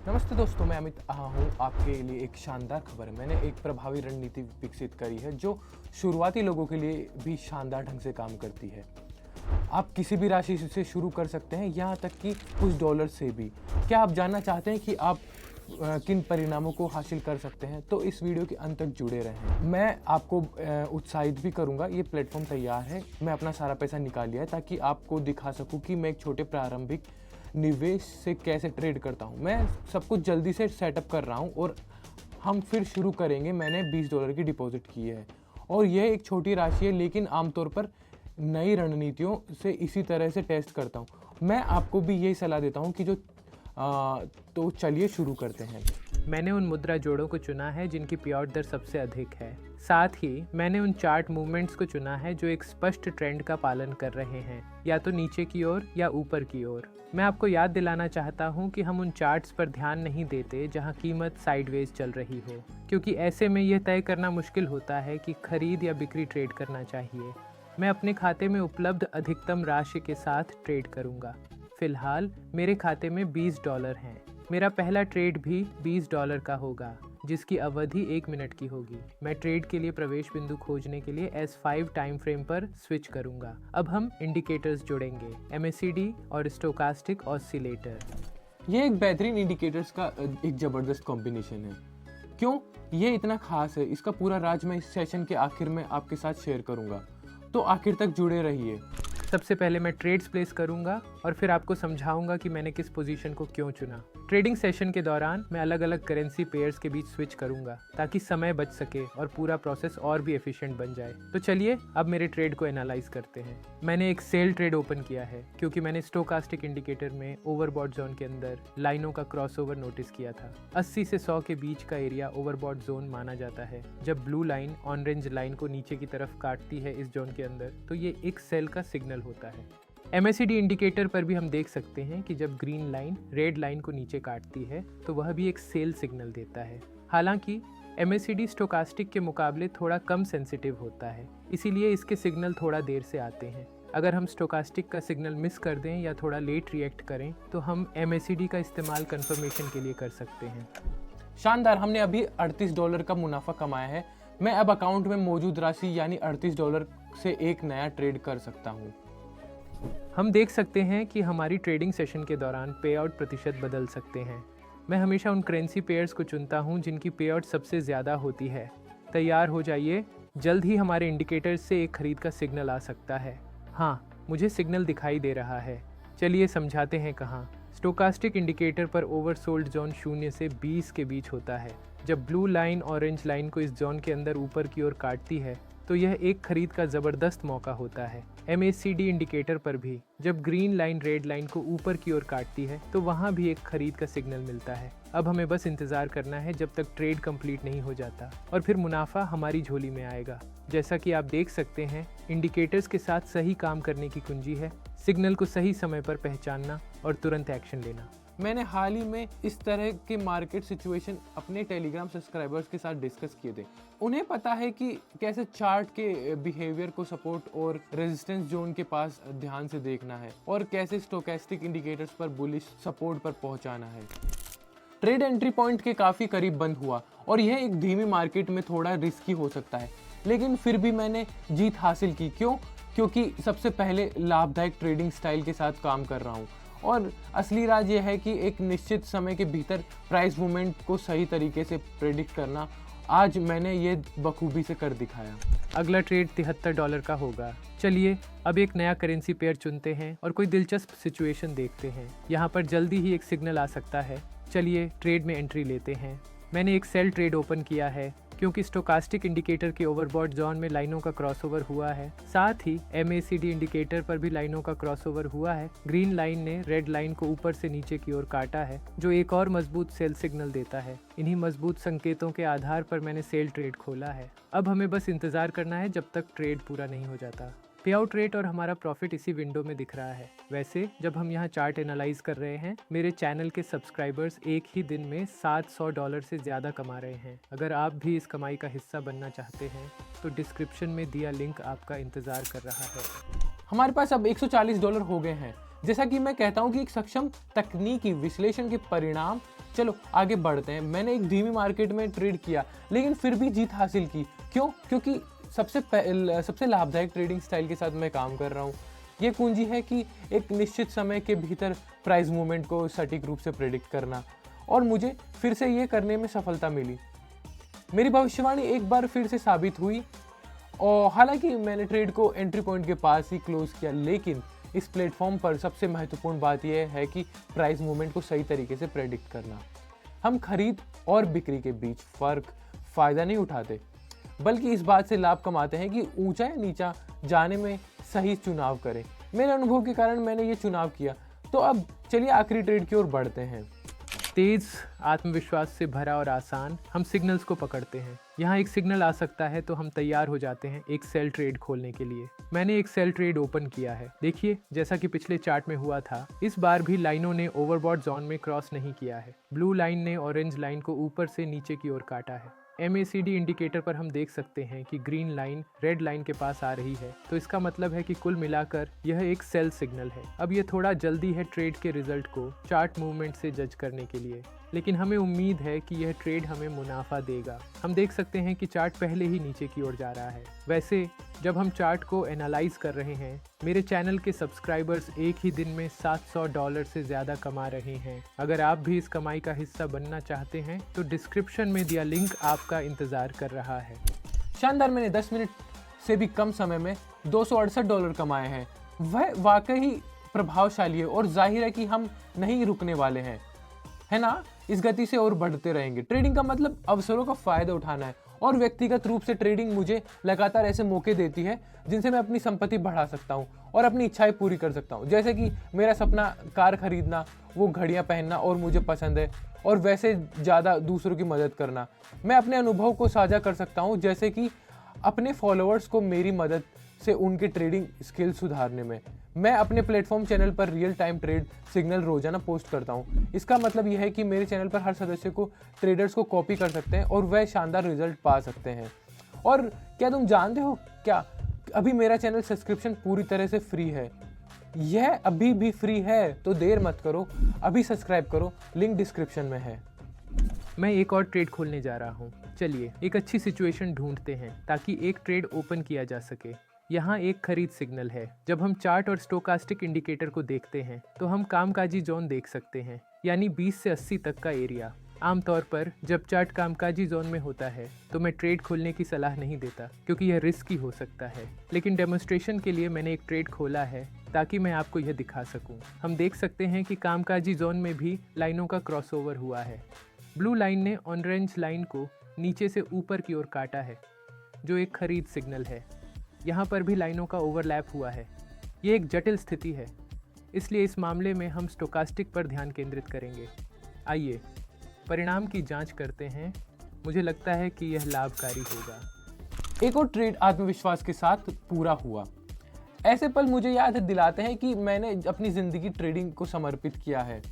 नमस्ते दोस्तों, मैं अमित हूँ आपके लिए एक शानदार खबर है। मैंने एक प्रभावी रणनीति विकसित करी है जो शुरुआती लोगों के लिए भी शानदार ढंग से काम करती है। आप किसी भी राशि से शुरू कर सकते हैं, यहाँ तक कि कुछ डॉलर से भी। क्या आप जानना चाहते हैं कि आप किन परिणामों को हासिल कर सकते हैं? तो इस वीडियो के अंत तक जुड़े रहें। मैं आपको उत्साहित भी करूँगा। ये प्लेटफॉर्म तैयार है, मैं अपना सारा पैसा निकाल लिया है ताकि आपको दिखा सकूँ कि मैं एक छोटे प्रारंभिक निवेश से कैसे ट्रेड करता हूँ। मैं सब कुछ जल्दी से सेटअप कर रहा हूँ और हम फिर शुरू करेंगे। मैंने $20 की डिपॉजिट की है और यह एक छोटी राशि है, लेकिन आमतौर पर नई रणनीतियों से इसी तरह से टेस्ट करता हूँ। मैं आपको भी यही सलाह देता हूँ कि तो चलिए शुरू करते हैं। मैंने उन मुद्रा जोड़ों को चुना है जिनकी पेआउट दर सबसे अधिक है। साथ ही मैंने उन चार्ट मूवमेंट्स को चुना है जो एक स्पष्ट ट्रेंड का पालन कर रहे हैं, या तो नीचे की ओर या ऊपर की ओर। मैं आपको याद दिलाना चाहता हूं कि हम उन चार्ट्स पर ध्यान नहीं देते जहां कीमत साइडवेज चल रही हो, क्योंकि ऐसे में यह तय करना मुश्किल होता है कि खरीद या बिक्री ट्रेड करना चाहिए। मैं अपने खाते में उपलब्ध अधिकतम राशि के साथ ट्रेड करूंगा। फिलहाल मेरे खाते में $20 हैं। मेरा पहला ट्रेड भी $20 का होगा, जिसकी अवधि 1 मिनट की होगी। मैं ट्रेड के लिए प्रवेश बिंदु खोजने के लिए S5 टाइम फ्रेम पर स्विच करूंगा। अब हम इंडिकेटर्स जोड़ेंगे, MACD और स्टोकास्टिक ऑसिलेटर। ये एक बेहतरीन इंडिकेटर्स का एक ज़बरदस्त कॉम्बिनेशन है। क्यों ये इतना खास है, इसका पूरा राज मैं इस सेशन के आखिर में आपके साथ शेयर करूंगा, तो आखिर तक जुड़े रहिए। सबसे पहले मैं ट्रेड्स प्लेस करूंगा और फिर आपको समझाऊंगा कि मैंने किस पोजीशन को क्यों चुना। ट्रेडिंग सेशन के दौरान मैं अलग अलग करेंसी पेयर्स के बीच स्विच करूंगा ताकि समय बच सके और पूरा प्रोसेस और भी एफिशिएंट बन जाए। तो चलिए अब मेरे ट्रेड को एनालाइज करते हैं। मैंने एक सेल ट्रेड ओपन किया है क्योंकि मैंने स्टोकास्टिक इंडिकेटर में ओवरबॉट जोन के अंदर लाइनों का क्रॉसओवर नोटिस किया था। 80 से 100 के बीच का एरिया ओवरबॉट जोन माना जाता है। जब ब्लू लाइन ऑरेंज लाइन को नीचे की तरफ काटती है इस जोन के अंदर, तो ये एक सेल का सिग्नल होता है। MACD इंडिकेटर पर भी हम देख सकते हैं कि जब ग्रीन लाइन रेड लाइन को नीचे काटती है तो वह भी एक सेल सिग्नल देता है। हालांकि MACD स्टोकास्टिक के मुकाबले थोड़ा कम सेंसिटिव होता है, इसीलिए इसके सिग्नल थोड़ा देर से आते हैं। अगर हम स्टोकास्टिक का सिग्नल मिस कर दें या थोड़ा लेट रिएक्ट करें तो हम MACD का इस्तेमाल कंफर्मेशन के लिए कर सकते हैं। शानदार, हमने अभी $38 का मुनाफा कमाया है। मैं अब अकाउंट में मौजूद राशि यानी $38 से एक नया ट्रेड कर सकता हूँ। हम देख सकते हैं कि हमारी ट्रेडिंग सेशन के दौरान पे आउट प्रतिशत बदल सकते हैं। मैं हमेशा उन करेंसी पेयर्स को चुनता हूं जिनकी पे आउट सबसे ज़्यादा होती है। तैयार हो जाइए, जल्द ही हमारे इंडिकेटर से एक खरीद का सिग्नल आ सकता है। हाँ, मुझे सिग्नल दिखाई दे रहा है। चलिए समझाते हैं कहाँ। स्टोकास्टिक इंडिकेटर पर ओवरसोल्ड जोन 0 से 20 के बीच होता है। जब ब्लू लाइन ऑरेंज लाइन को इस जोन के अंदर ऊपर की ओर काटती है तो यह एक खरीद का ज़बरदस्त मौका होता है। MACD इंडिकेटर पर भी जब ग्रीन लाइन रेड लाइन को ऊपर की ओर काटती है तो वहाँ भी एक खरीद का सिग्नल मिलता है। अब हमें बस इंतज़ार करना है जब तक ट्रेड कंप्लीट नहीं हो जाता और फिर मुनाफा हमारी झोली में आएगा। जैसा कि आप देख सकते हैं, इंडिकेटर्स के साथ सही काम करने की कुंजी है सिग्नल को सही समय पर पहचानना और तुरंत एक्शन लेना। मैंने हाल ही में इस तरह के मार्केट सिचुएशन अपने टेलीग्राम सब्सक्राइबर्स के साथ डिस्कस किए थे। उन्हें पता है कि कैसे चार्ट के बिहेवियर को सपोर्ट और रेजिस्टेंस जोन के पास ध्यान से देखना है और कैसे स्टोकेस्टिक इंडिकेटर्स पर बुलिश सपोर्ट पर पहुंचाना है। ट्रेड एंट्री पॉइंट के काफ़ी करीब बंद हुआ और यह एक धीमी मार्केट में थोड़ा रिस्की हो सकता है, लेकिन फिर भी मैंने जीत हासिल की। क्यों? क्योंकि सबसे पहले लाभदायक ट्रेडिंग स्टाइल के साथ काम कर रहा हूँ और असली राज ये है कि एक निश्चित समय के भीतर प्राइस मूवमेंट को सही तरीके से प्रेडिक्ट करना। आज मैंने ये बखूबी से कर दिखाया। अगला ट्रेड $73 का होगा। चलिए अब एक नया करेंसी पेयर चुनते हैं और कोई दिलचस्प सिचुएशन देखते हैं। यहाँ पर जल्दी ही एक सिग्नल आ सकता है। चलिए ट्रेड में एंट्री लेते हैं। मैंने एक सेल ट्रेड ओपन किया है क्योंकि स्टोकास्टिक इंडिकेटर के ओवरबॉट जोन में लाइनों का क्रॉसओवर हुआ है। साथ ही MACD इंडिकेटर पर भी लाइनों का क्रॉसओवर हुआ है। ग्रीन लाइन ने रेड लाइन को ऊपर से नीचे की ओर काटा है, जो एक और मजबूत सेल सिग्नल देता है। इन्हीं मजबूत संकेतों के आधार पर मैंने सेल ट्रेड खोला है। अब हमें बस इंतजार करना है जब तक ट्रेड पूरा नहीं हो जाता। पे आउट रेट और हमारा प्रॉफिट इसी विंडो में दिख रहा है। वैसे जब हम यहाँ चार्ट एनालाइज कर रहे हैं, मेरे चैनल के सब्सक्राइबर्स एक ही दिन में $700 से ज़्यादा कमा रहे हैं। अगर आप भी इस कमाई का हिस्सा बनना चाहते हैं तो डिस्क्रिप्शन में दिया लिंक आपका इंतज़ार कर रहा है। हमारे पास अब $140 हो गए हैं। जैसा कि मैं कहता हूँ कि एक सक्षम तकनीकी विश्लेषण के परिणाम। चलो आगे बढ़ते हैं। मैंने एक धीमी मार्केट में ट्रेड किया लेकिन फिर भी जीत हासिल की। क्यों? क्योंकि सबसे लाभदायक ट्रेडिंग स्टाइल के साथ मैं काम कर रहा हूँ। ये कुंजी है कि एक निश्चित समय के भीतर प्राइस मूवमेंट को सटीक रूप से प्रेडिक्ट करना, और मुझे फिर से ये करने में सफलता मिली। मेरी भविष्यवाणी एक बार फिर से साबित हुई, और हालांकि मैंने ट्रेड को एंट्री पॉइंट के पास ही क्लोज किया, लेकिन इस प्लेटफॉर्म पर सबसे महत्वपूर्ण बात यह है कि प्राइस मूवमेंट को सही तरीके से प्रेडिक्ट करना। हम खरीद और बिक्री के बीच फ़ायदा नहीं उठाते, बल्कि इस बात से लाभ कमाते हैं कि ऊंचा या नीचा जाने में सही चुनाव करें। मेरे अनुभव के कारण मैंने ये चुनाव किया। तो अब चलिए आखिरी ट्रेड की ओर बढ़ते हैं। तेज, आत्मविश्वास से भरा और आसान, हम सिग्नल्स को पकड़ते हैं। यहाँ एक सिग्नल आ सकता है तो हम तैयार हो जाते हैं एक सेल ट्रेड खोलने के लिए। मैंने एक सेल ट्रेड ओपन किया है। देखिए, जैसा कि पिछले चार्ट में हुआ था, इस बार भी लाइनों ने ओवरबॉट जोन में क्रॉस नहीं किया है। ब्लू लाइन ने ऑरेंज लाइन को ऊपर से नीचे की ओर काटा है। MACD इंडिकेटर पर हम देख सकते हैं कि ग्रीन लाइन रेड लाइन के पास आ रही है, तो इसका मतलब है कि कुल मिलाकर यह एक सेल सिग्नल है। अब ये थोड़ा जल्दी है ट्रेड के रिजल्ट को चार्ट मूवमेंट से जज करने के लिए, लेकिन हमें उम्मीद है कि यह ट्रेड हमें मुनाफा देगा। हम देख सकते हैं कि चार्ट पहले ही नीचे की ओर जा रहा है। वैसे जब हम चार्ट को एनालाइज कर रहे हैं, मेरे चैनल के सब्सक्राइबर्स एक ही दिन में $700 से ज़्यादा कमा रहे हैं। अगर आप भी इस कमाई का हिस्सा बनना चाहते हैं तो डिस्क्रिप्शन में दिया लिंक आपका इंतज़ार कर रहा है। शानदार, मैंने 10 मिनट से भी कम समय में $268 कमाए हैं। वह वाकई प्रभावशाली है, और जाहिर है कि हम नहीं रुकने वाले हैं, है ना? इस गति से और बढ़ते रहेंगे। ट्रेडिंग का मतलब अवसरों का फ़ायदा उठाना है, और व्यक्तिगत रूप से ट्रेडिंग मुझे लगातार ऐसे मौके देती है जिनसे मैं अपनी संपत्ति बढ़ा सकता हूँ और अपनी इच्छाएं पूरी कर सकता हूँ। जैसे कि मेरा सपना कार खरीदना, वो घड़ियाँ पहनना और मुझे पसंद है, और वैसे ज़्यादा दूसरों की मदद करना। मैं अपने अनुभव को साझा कर सकता हूँ, जैसे कि अपने फॉलोअर्स को मेरी मदद से उनके ट्रेडिंग स्किल सुधारने में। मैं अपने प्लेटफॉर्म चैनल पर रियल टाइम ट्रेड सिग्नल रोजाना पोस्ट करता हूँ। इसका मतलब यह है कि मेरे चैनल पर हर सदस्य को ट्रेडर्स को कॉपी कर सकते हैं और वह शानदार रिजल्ट पा सकते हैं। और क्या तुम जानते हो क्या, अभी मेरा चैनल सब्सक्रिप्शन पूरी तरह से फ्री है। यह अभी भी फ्री है, तो देर मत करो, अभी सब्सक्राइब करो, लिंक डिस्क्रिप्शन में है। मैं एक और ट्रेड खोलने जा रहा हूँ। चलिए एक अच्छी सिचुएशन ढूंढते हैं ताकि एक ट्रेड ओपन किया जा सके। यहाँ एक खरीद सिग्नल है। जब हम चार्ट और स्टोकास्टिक इंडिकेटर को देखते हैं तो हम कामकाजी जोन देख सकते हैं, यानी 20 से 80 तक का एरिया। आमतौर पर जब चार्ट कामकाजी जोन में होता है तो मैं ट्रेड खोलने की सलाह नहीं देता, क्योंकि यह रिस्की हो सकता है। लेकिन डेमोन्स्ट्रेशन के लिए मैंने एक ट्रेड खोला है ताकि मैं आपको यह दिखा सकूं। हम देख सकते हैं कि कामकाजी जोन में भी लाइनों का क्रॉसओवर हुआ है। ब्लू लाइन ने ऑरेंज लाइन को नीचे से ऊपर की ओर काटा है, जो एक खरीद सिग्नल है। यहाँ पर भी लाइनों का ओवरलैप हुआ है। ये एक जटिल स्थिति है, इसलिए इस मामले में हम स्टोकास्टिक पर ध्यान केंद्रित करेंगे। आइए परिणाम की जांच करते हैं। मुझे लगता है कि यह लाभकारी होगा। एक और ट्रेड आत्मविश्वास के साथ पूरा हुआ। ऐसे पल मुझे याद दिलाते हैं कि मैंने अपनी ज़िंदगी ट्रेडिंग को समर्पित किया है।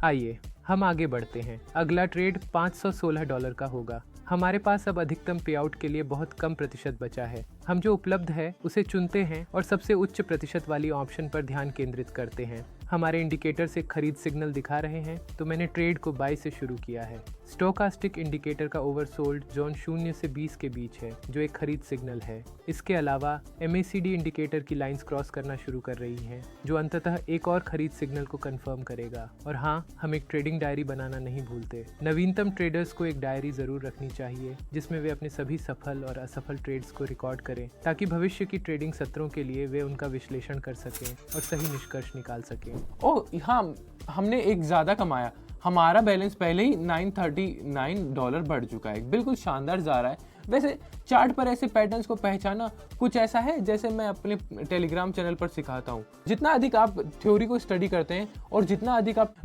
आइए हम आगे बढ़ते हैं। अगला ट्रेड $516 का होगा। हमारे पास अब अधिकतम पेआउट के लिए बहुत कम प्रतिशत बचा है। हम जो उपलब्ध है उसे चुनते हैं और सबसे उच्च प्रतिशत वाली ऑप्शन पर ध्यान केंद्रित करते हैं। हमारे इंडिकेटर से खरीद सिग्नल दिखा रहे हैं, तो मैंने ट्रेड को बाय से शुरू किया है। स्टोकास्टिक इंडिकेटर का ओवरसोल्ड जोन 0 से 20 के बीच है, जो एक खरीद सिग्नल है। इसके अलावा MACD इंडिकेटर की लाइंस क्रॉस करना शुरू कर रही हैं, जो अंततः एक और खरीद सिग्नल को कंफर्म करेगा। और हाँ, हम एक ट्रेडिंग डायरी बनाना नहीं भूलते। नवीनतम ट्रेडर्स को एक डायरी जरूर रखनी चाहिए, जिसमें वे अपने सभी सफल और असफल ट्रेड्स को रिकॉर्ड करें, ताकि भविष्य की ट्रेडिंग सत्रों के लिए वे उनका विश्लेषण कर सकें और सही निष्कर्ष निकाल सकें। ओह हाँ, हमने एक ज़्यादा कमाया। हमारा बैलेंस पहले ही $939 बढ़ चुका है। बिल्कुल शानदार जा रहा है। वैसे चार्ट पर ऐसे पैटर्न्स को पहचाना कुछ ऐसा है जैसे मैं अपने टेलीग्राम चैनल पर सिखाता हूँ। जितना अधिक आप थ्योरी को स्टडी करते हैं और जितना अधिक आप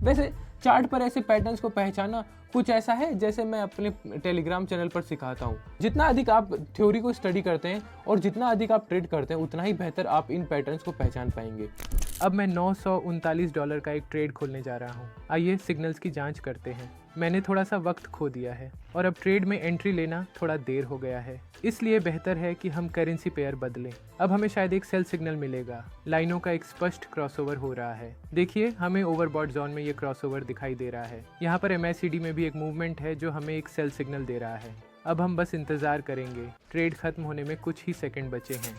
चार्ट पर ऐसे पैटर्न्स को पहचाना कुछ ऐसा है जैसे मैं अपने टेलीग्राम चैनल पर सिखाता हूँ। जितना अधिक आप थ्योरी को स्टडी करते हैं और जितना अधिक आप ट्रेड करते हैं, उतना ही बेहतर आप इन पैटर्न्स को पहचान पाएंगे। अब मैं $939 का एक ट्रेड खोलने जा रहा हूँ। आइए सिग्नल्स की जांच करते हैं। मैंने थोड़ा सा वक्त खो दिया है और अब ट्रेड में एंट्री लेना थोड़ा देर हो गया है, इसलिए बेहतर है कि हम करेंसी पेयर बदलें। अब हमें शायद एक सेल सिग्नल मिलेगा। लाइनों का एक स्पष्ट क्रॉसओवर हो रहा है। देखिए, हमें ओवरबॉट जोन में ये क्रॉसओवर दिखाई दे रहा है। यहाँ पर MACD में भी एक मूवमेंट है जो हमें एक सेल सिग्नल दे रहा है। अब हम बस इंतज़ार करेंगे। ट्रेड खत्म होने में कुछ ही सेकंड बचे हैं।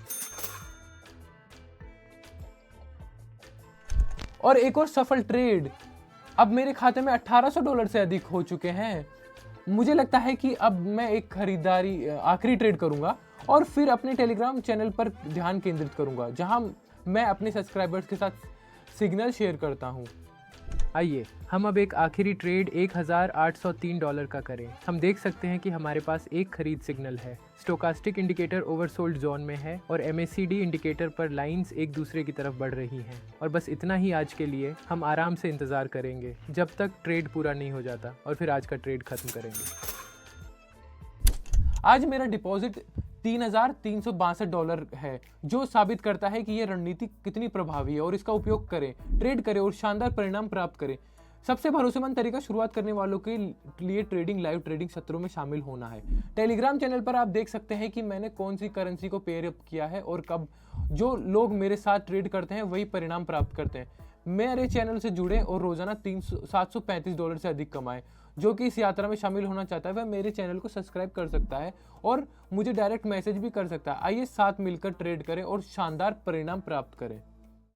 और एक और सफल ट्रेड। अब मेरे खाते में $1800 से अधिक हो चुके हैं। मुझे लगता है कि अब मैं एक खरीदारी आखिरी ट्रेड करूंगा और फिर अपने टेलीग्राम चैनल पर ध्यान केंद्रित करूंगा, जहां मैं अपने सब्सक्राइबर्स के साथ सिग्नल शेयर करता हूं। आइए हम अब एक आखिरी ट्रेड $1803 का करें। हम देख सकते हैं कि हमारे पास एक खरीद सिग्नल है। स्टोकास्टिक इंडिकेटर ओवरसोल्ड जोन में है और MACD इंडिकेटर पर लाइंस एक दूसरे की तरफ बढ़ रही हैं। और बस इतना ही आज के लिए। हम आराम से इंतज़ार करेंगे जब तक ट्रेड पूरा नहीं हो जाता और फिर आज का ट्रेड खत्म करेंगे। आज मेरा डिपॉजिट $3362 है, जो साबित करता है कि यह रणनीति कितनी प्रभावी है और इसका उपयोग करें, ट्रेड करें और शानदार परिणाम प्राप्त करें। सबसे भरोसेमंद तरीका शुरुआत करने वालों के लिए ट्रेडिंग लाइव ट्रेडिंग सत्रों में शामिल होना है। टेलीग्राम चैनल पर आप देख सकते हैं कि मैंने कौन सी करेंसी को पेयर अप किया है और कब। जो लोग मेरे साथ ट्रेड करते हैं वही परिणाम प्राप्त करते हैं। मेरे चैनल से जुड़े और रोजाना $735 से अधिक कमाएं। जो कि इस यात्रा में शामिल होना चाहता है वह मेरे चैनल को सब्सक्राइब कर सकता है और मुझे डायरेक्ट मैसेज भी कर सकता है। आइए साथ मिलकर ट्रेड करें और शानदार परिणाम प्राप्त करें।